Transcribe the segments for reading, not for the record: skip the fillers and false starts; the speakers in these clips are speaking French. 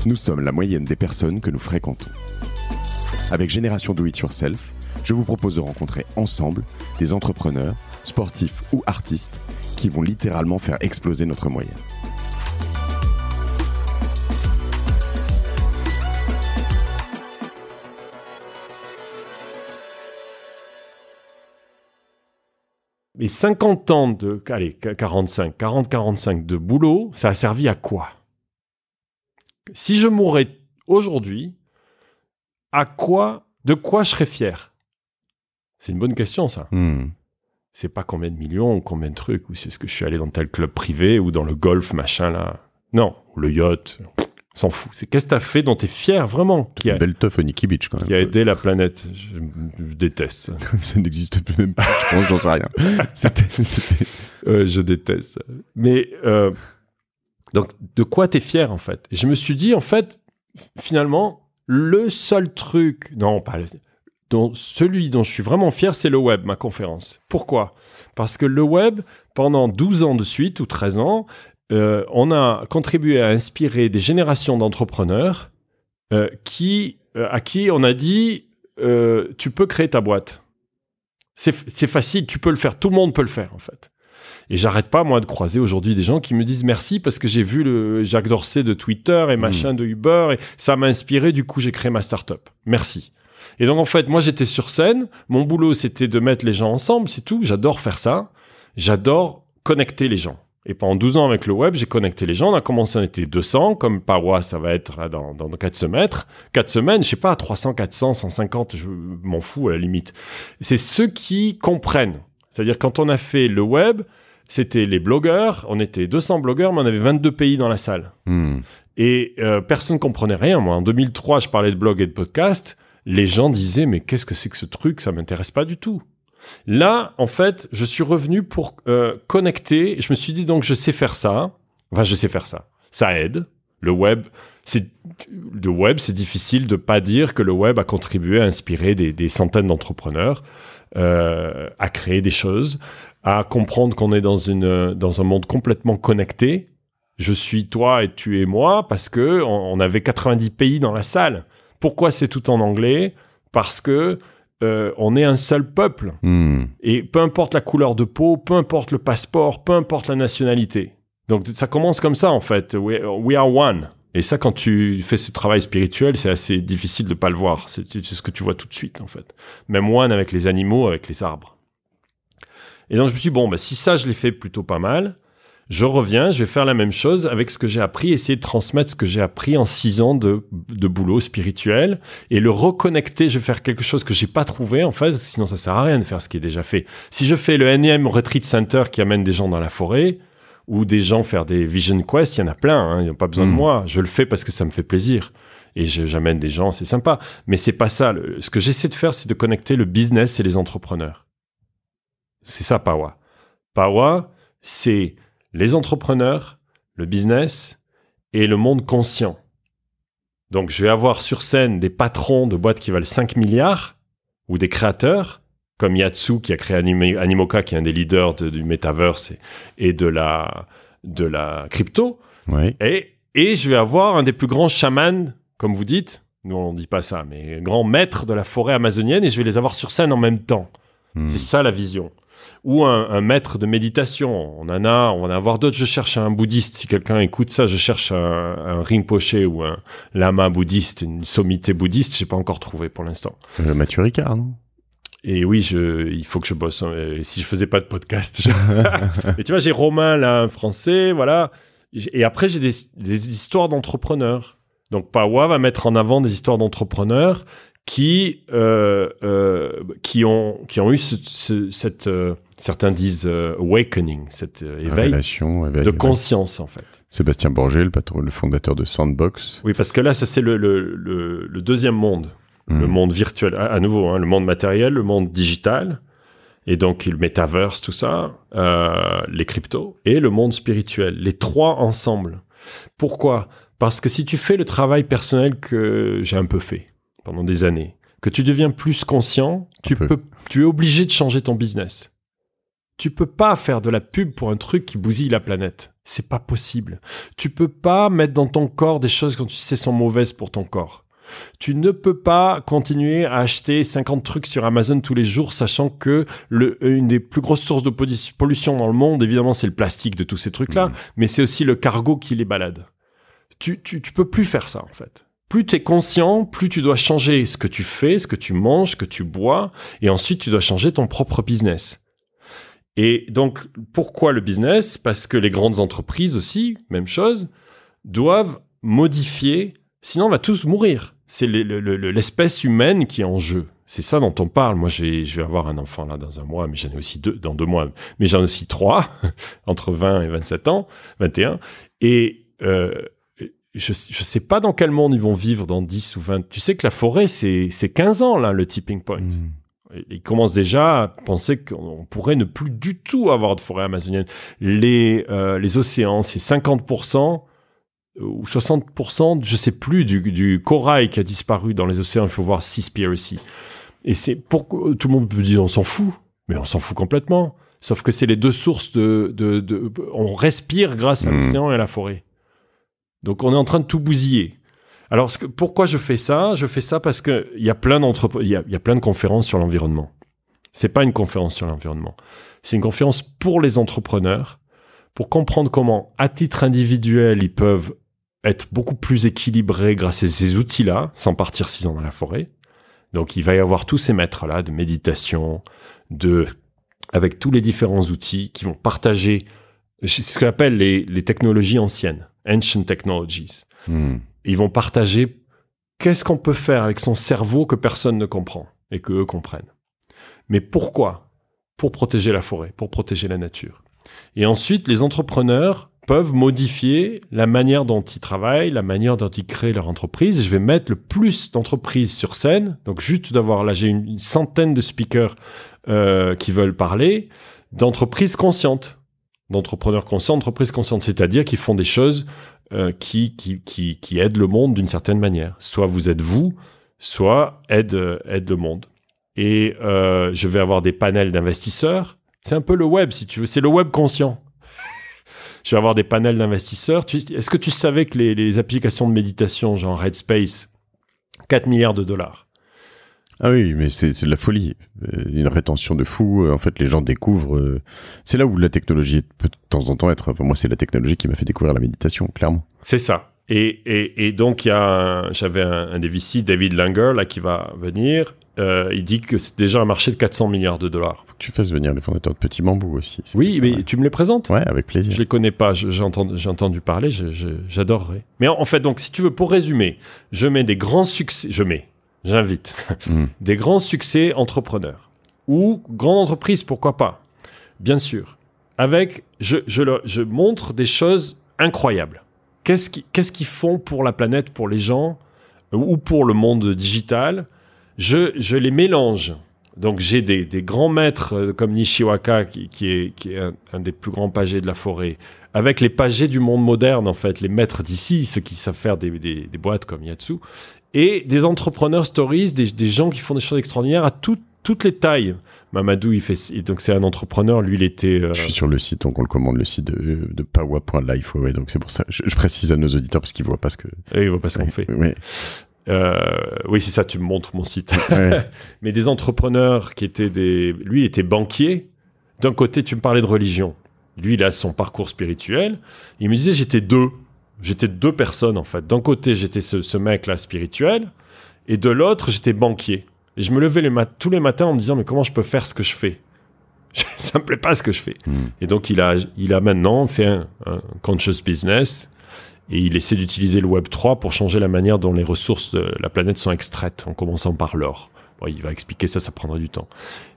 Nous sommes la moyenne des personnes que nous fréquentons. Avec Génération Do It Yourself, je vous propose de rencontrer ensemble des entrepreneurs, sportifs ou artistes qui vont littéralement faire exploser notre moyenne. Mais 50 ans de, 40-45 de boulot, ça a servi à quoi? Si je mourais aujourd'hui, de quoi je serais fier? C'est une bonne question, ça. C'est pas combien de millions ou combien de trucs, ou c'est ce que je suis allé dans tel club privé ou dans le golf, machin, là. Non, le yacht, s'en fout. C'est qu'est-ce que t'as fait dont t'es fier, vraiment? Une belle teuf au Nikki Beach, quand même. Qui a aidé la planète. Je déteste ça. Ça n'existe plus même pas, je pense, j'en sais rien. Je déteste ça. Mais, donc, de quoi t'es fier, en fait? Et je me suis dit, en fait, finalement, le seul truc... Non, pas... celui dont je suis vraiment fier, c'est le web, ma conférence. Pourquoi? Parce que le web, pendant 12 ans de suite, ou 13 ans, on a contribué à inspirer des générations d'entrepreneurs à qui on a dit tu peux créer ta boîte. C'est facile, tu peux le faire. Tout le monde peut le faire, en fait. Et j'arrête pas, moi, de croiser aujourd'hui des gens qui me disent merci parce que j'ai vu le Jacques Dorsey de Twitter et machin de Uber et ça m'a inspiré, du coup, j'ai créé ma start-up. Merci. Et donc, en fait, moi, j'étais sur scène. Mon boulot, c'était de mettre les gens ensemble, c'est tout. J'adore faire ça. J'adore connecter les gens. Et pendant 12 ans avec le web, j'ai connecté les gens. On a commencé, on était 200. Comme Parois, ça va être là, dans 4 semaines. 4 semaines, je sais pas, 300, 400, 150, je m'en fous à la limite. C'est ceux qui comprennent. C'est-à-dire, quand on a fait le web, c'était les blogueurs. On était 200 blogueurs, mais on avait 22 pays dans la salle. Et personne ne comprenait rien. Moi, en 2003, je parlais de blog et de podcast. Les gens disaient, mais qu'est-ce que c'est que ce truc? Ça m'intéresse pas du tout. Là, en fait, je suis revenu pour connecter. Je me suis dit, donc, je sais faire ça. Enfin, je sais faire ça. Ça aide. Le web, c'est difficile de pas dire que le web a contribué à inspirer des centaines d'entrepreneurs, à créer des choses, à comprendre qu'on est dans un monde complètement connecté. Je suis toi et tu es moi parce que on avait 90 pays dans la salle. Pourquoi c'est tout en anglais? Parce que on est un seul peuple. Et peu importe la couleur de peau, peu importe le passeport, peu importe la nationalité. Donc ça commence comme ça, en fait. We are one. Et ça, quand tu fais ce travail spirituel, c'est assez difficile de pas le voir. C'est ce que tu vois tout de suite, en fait. Même one avec les animaux, avec les arbres. Et donc je me suis dit, bon, si ça, je l'ai fait plutôt pas mal, je reviens, je vais faire la même chose avec ce que j'ai appris, essayer de transmettre ce que j'ai appris en 6 ans de boulot spirituel et le reconnecter. Je vais faire quelque chose que j'ai pas trouvé, en fait, sinon ça sert à rien de faire ce qui est déjà fait. Si je fais le énième retreat center qui amène des gens dans la forêt ou des gens faire des vision quests, il y en a plein, ils n'ont pas besoin de moi. Je le fais parce que ça me fait plaisir. Et j'amène des gens, c'est sympa. Mais c'est pas ça. Ce que j'essaie de faire, c'est de connecter le business et les entrepreneurs. C'est ça, Pawa. Pawa, c'est les entrepreneurs, le business et le monde conscient. Donc, je vais avoir sur scène des patrons de boîtes qui valent 5 milliards ou des créateurs comme Yatsu qui a créé Animoca, qui est un des leaders du metaverse et de la crypto. Oui. Et je vais avoir un des plus grands chamans, comme vous dites, nous on ne dit pas ça, mais grands maîtres de la forêt amazonienne et je vais les avoir sur scène en même temps. C'est ça la vision. Ou un maître de méditation. On va en avoir d'autres. Je cherche un bouddhiste. Si quelqu'un écoute ça, je cherche un Rinpoche ou un lama bouddhiste, une sommité bouddhiste. Je n'ai pas encore trouvé pour l'instant. Mathieu Ricard, non? Et oui, il faut que je bosse. Et si je faisais pas de podcast, mais tu vois, j'ai Romain là, un Français, voilà. Et après, j'ai des histoires d'entrepreneurs. Donc, Pawa va mettre en avant des histoires d'entrepreneurs qui ont eu cette certains disent awakening, cet éveil de conscience, en fait. Sébastien Borgé, le fondateur de Sandbox. Oui, parce que là, ça c'est le deuxième monde. Le monde virtuel, à nouveau, le monde matériel, le monde digital, et donc le metaverse, tout ça, les cryptos, et le monde spirituel, les trois ensemble. Pourquoi ? Parce que si tu fais le travail personnel que j'ai un peu fait pendant des années, que tu deviens plus conscient, tu es obligé de changer ton business. Tu peux pas faire de la pub pour un truc qui bousille la planète. C'est pas possible. Tu peux pas mettre dans ton corps des choses quand tu sais sont mauvaises pour ton corps. Tu ne peux pas continuer à acheter 50 trucs sur Amazon tous les jours, sachant que une des plus grosses sources de pollution dans le monde, évidemment, c'est le plastique de tous ces trucs-là, mais c'est aussi le cargo qui les balade. Tu peux plus faire ça, en fait. Plus tu es conscient, plus tu dois changer ce que tu fais, ce que tu manges, ce que tu bois, et ensuite tu dois changer ton propre business. Et donc, pourquoi le business ? Parce que les grandes entreprises aussi, même chose, doivent modifier, sinon on va tous mourir. C'est l'espèce humaine qui est en jeu. C'est ça dont on parle. Moi, je vais avoir un enfant là dans un mois, mais j'en ai aussi dans 2 mois, mais j'en ai aussi 3, entre 20 et 27 ans, 21. Et je sais pas dans quel monde ils vont vivre dans 10 ou 20. Tu sais que la forêt, c'est 15 ans, là, le tipping point. Ils commencent déjà à penser qu'on pourrait ne plus du tout avoir de forêt amazonienne. Les océans, c'est 50%. Ou 60%, je sais plus, du corail qui a disparu dans les océans. Il faut voir Seaspiracy. Et c'est pour tout le monde peut dire on s'en fout, mais on s'en fout complètement. Sauf que c'est les 2 sources on respire grâce à l'océan et à la forêt. Donc on est en train de tout bousiller. Alors pourquoi je fais ça ? Je fais ça parce que il y a plein de conférences sur l'environnement. C'est pas une conférence sur l'environnement. C'est une conférence pour les entrepreneurs, pour comprendre comment, à titre individuel, ils peuvent être beaucoup plus équilibrés grâce à ces outils-là, sans partir 6 ans dans la forêt. Donc, il va y avoir tous ces maîtres-là de méditation, avec tous les différents outils qui vont partager ce qu'on appelle les technologies anciennes, ancient technologies. Ils vont partager qu'est-ce qu'on peut faire avec son cerveau que personne ne comprend et qu'eux comprennent. Mais pourquoi ? Pour protéger la forêt, pour protéger la nature. Et ensuite, les entrepreneurs peuvent modifier la manière dont ils travaillent, la manière dont ils créent leur entreprise. Je vais mettre le plus d'entreprises sur scène. Donc, juste d'avoir, là, j'ai une centaine de speakers qui veulent parler d'entreprises conscientes, d'entrepreneurs conscients, d'entreprises conscientes, c'est-à-dire qui font des choses qui aident le monde d'une certaine manière. Soit vous êtes vous, soit aide le monde. Et je vais avoir des panels d'investisseurs. C'est un peu le web, si tu veux. C'est le web conscient. Je vais avoir des panels d'investisseurs. Est-ce que tu savais que les applications de méditation, genre Headspace, 4 milliards de dollars ? Ah oui, mais c'est de la folie. Une rétention de fou. En fait, les gens découvrent... c'est là où la technologie peut de temps en temps être... Enfin, moi, c'est la technologie qui m'a fait découvrir la méditation, clairement. C'est ça. Et donc, j'avais un des VC, David Langer, là, qui va venir. Il dit que c'est déjà un marché de 400 milliards de dollars. Faut que tu fasses venir les fondateurs de Petit Bambou aussi. Oui, mais tu me les présentes ? Ouais, avec plaisir. Je les connais pas, j'ai entendu parler, j'adorerais. Mais en fait, donc, si tu veux, pour résumer, je mets des grands succès, j'invite des grands succès entrepreneurs ou grandes entreprises, pourquoi pas, bien sûr. Je montre des choses incroyables. Qu'est-ce qu'ils font pour la planète, pour les gens ou pour le monde digital ? Je les mélange. Donc, j'ai des grands maîtres comme Nishiwaka, qui est un des plus grands pagés de la forêt, avec les pagés du monde moderne, en fait, les maîtres d'ici, ceux qui savent faire des boîtes comme Yatsu, et des entrepreneurs stories, des gens qui font des choses extraordinaires à toutes les tailles. Mamadou, donc c'est un entrepreneur, lui, il était... Je suis sur le site, donc on le commande, le site de pawa.life, ouais, donc c'est pour ça. Je précise à nos auditeurs parce qu'ils voient pas ce que... Ils voient pas ce qu'on fait. Oui. Oui, c'est ça, tu me montres mon site. Ouais. Mais des entrepreneurs qui étaient lui, il était banquier. D'un côté, tu me parlais de religion. Lui, il a son parcours spirituel. Il me disait, j'étais deux personnes, en fait. D'un côté, j'étais ce mec-là spirituel. Et de l'autre, j'étais banquier. Et je me levais tous les matins en me disant, mais comment je peux faire ce que je fais ? Ça me plaît pas ce que je fais. Et donc, il a maintenant fait un conscious business. Et il essaie d'utiliser le Web3 pour changer la manière dont les ressources de la planète sont extraites, en commençant par l'or. Bon, il va expliquer ça prendra du temps.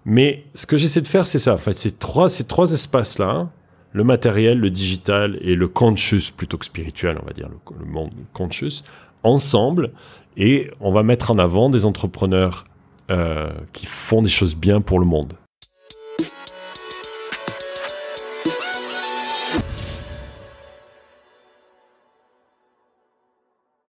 Mais ce que j'essaie de faire, c'est ça. En fait, ces trois espaces-là, le matériel, le digital et le conscious, plutôt que spirituel, on va dire, le monde conscious, ensemble. Et on va mettre en avant des entrepreneurs qui font des choses bien pour le monde.